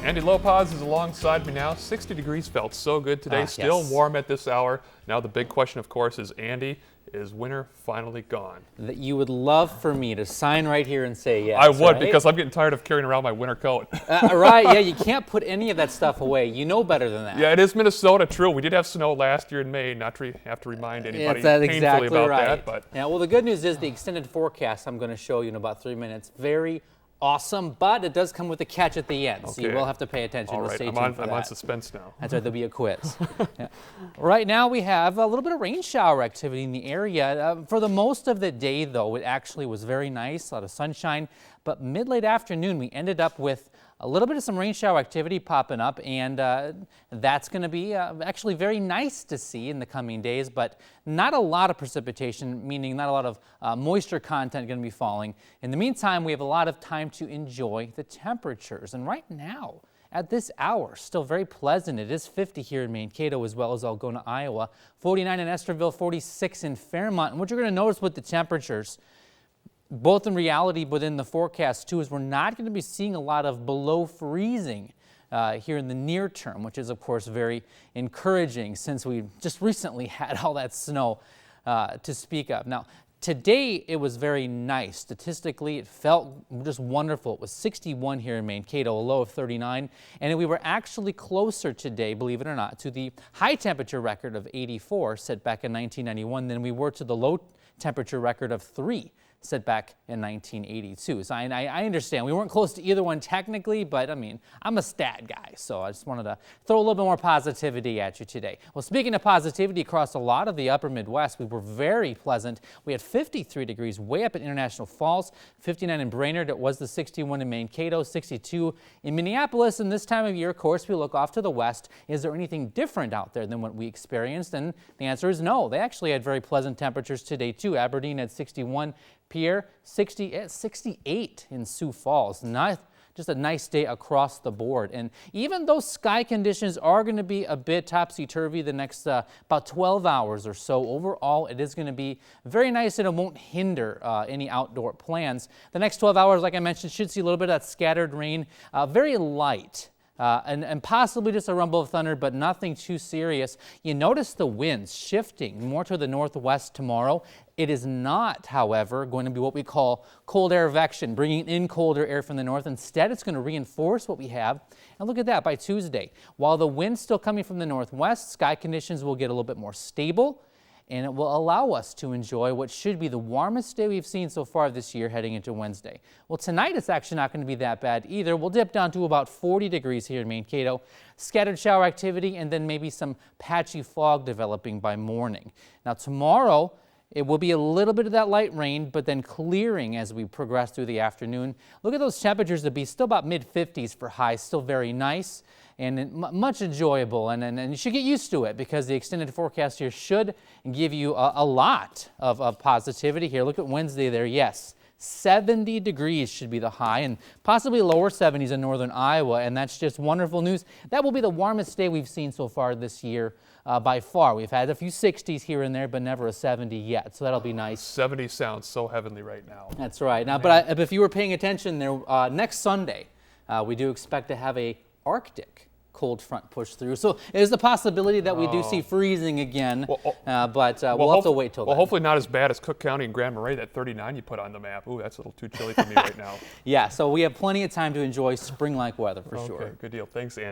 Andy Lopahs is alongside me now. 60 degrees felt so good today. Still warm at this hour. Now the big question, of course, is Andy, is winter finally gone? That you would love for me to sign right here and say yes. I would, right? because I'm getting tired of carrying around my winter coat. Right, yeah, you can't put any of that stuff away. You know better than that. Yeah, it is Minnesota, true. We did have snow last year in May, not to have to remind anybody painfully exactly about right. that. But yeah, well, the good news is the extended forecast I'm going to show you in about 3 minutes. Very awesome, but it does come with a catch at the end, so you will have to pay attention. All right, stay tuned for I'm that. on suspense now. That's right, there'll be a quiz. Yeah. Right now we have a little bit of rain shower activity in the area. For the most of the day, though, it actually was very nice, a lot of sunshine, but mid-late afternoon we ended up with a little bit of some rain shower activity popping up, and that's going to be actually very nice to see in the coming days, but not a lot of precipitation, meaning not a lot of moisture content going to be falling. In the meantime, we have a lot of time to enjoy the temperatures, and right now, at this hour, still very pleasant. It is 50 here in Mankato as well as Algona, Iowa, 49 in Estherville, 46 in Fairmont. And what you're going to notice with the temperatures, both in reality but in the forecast too, is we're not going to be seeing a lot of below freezing here in the near term, which is of course very encouraging since we just recently had all that snow to speak of. Now, today it was very nice. Statistically, it felt just wonderful. It was 61 here in Mankato, a low of 39, and we were actually closer today, believe it or not, to the high temperature record of 84 set back in 1991 than we were to the low temperature record of 3 set back in 1982. So I understand we weren't close to either one technically, but I mean, I'm a stat guy, so I just wanted to throw a little bit more positivity at you today. Well, speaking of positivity, across a lot of the upper Midwest, we were very pleasant. We had 53 degrees way up at International Falls, 59 in Brainerd. It was the 61 in Mankato, 62 in Minneapolis. And this time of year, of course, we look off to the west. Is there anything different out there than what we experienced? And the answer is no. They actually had very pleasant temperatures today too. Aberdeen had 61. Pierre, 68 in Sioux Falls. Just a nice day across the board. And even though sky conditions are going to be a bit topsy-turvy the next about 12 hours or so, overall it is going to be very nice and it won't hinder any outdoor plans. The next 12 hours, like I mentioned, should see a little bit of that scattered rain, very light. And possibly just a rumble of thunder, but nothing too serious. You notice the winds shifting more to the northwest tomorrow. It is not, however, going to be what we call cold air advection, bringing in colder air from the north. Instead, it's going to reinforce what we have. And look at that, by Tuesday, while the wind's still coming from the northwest, sky conditions will get a little bit more stable, and it will allow us to enjoy what should be the warmest day we've seen so far this year heading into Wednesday. Well, tonight it's actually not going to be that bad either. We'll dip down to about 40 degrees here in Mankato, scattered shower activity, and then maybe some patchy fog developing by morning. Now tomorrow, it will be a little bit of that light rain, but then clearing as we progress through the afternoon. Look at those temperatures to be still about mid-50s for highs, still very nice and much enjoyable. And you should get used to it because the extended forecast here should give you a lot of positivity here. Look at Wednesday there, yes. 70 degrees should be the high and possibly lower 70s in northern Iowa, and that's just wonderful news. That will be the warmest day we've seen so far this year by far. We've had a few 60s here and there, but never a 70 yet, so that'll be nice. 70 sounds so heavenly right now. That's right. Now, but if you were paying attention there, next Sunday, we do expect to have a Arctic cold front push through. So there's the possibility that we do see freezing again, but we'll have to wait till then. Well, hopefully not as bad as Cook County and Grand Marais, that 39 you put on the map. Ooh, that's a little too chilly for me right now. Yeah, so we have plenty of time to enjoy spring-like weather for sure. Okay, good deal. Thanks, Andy.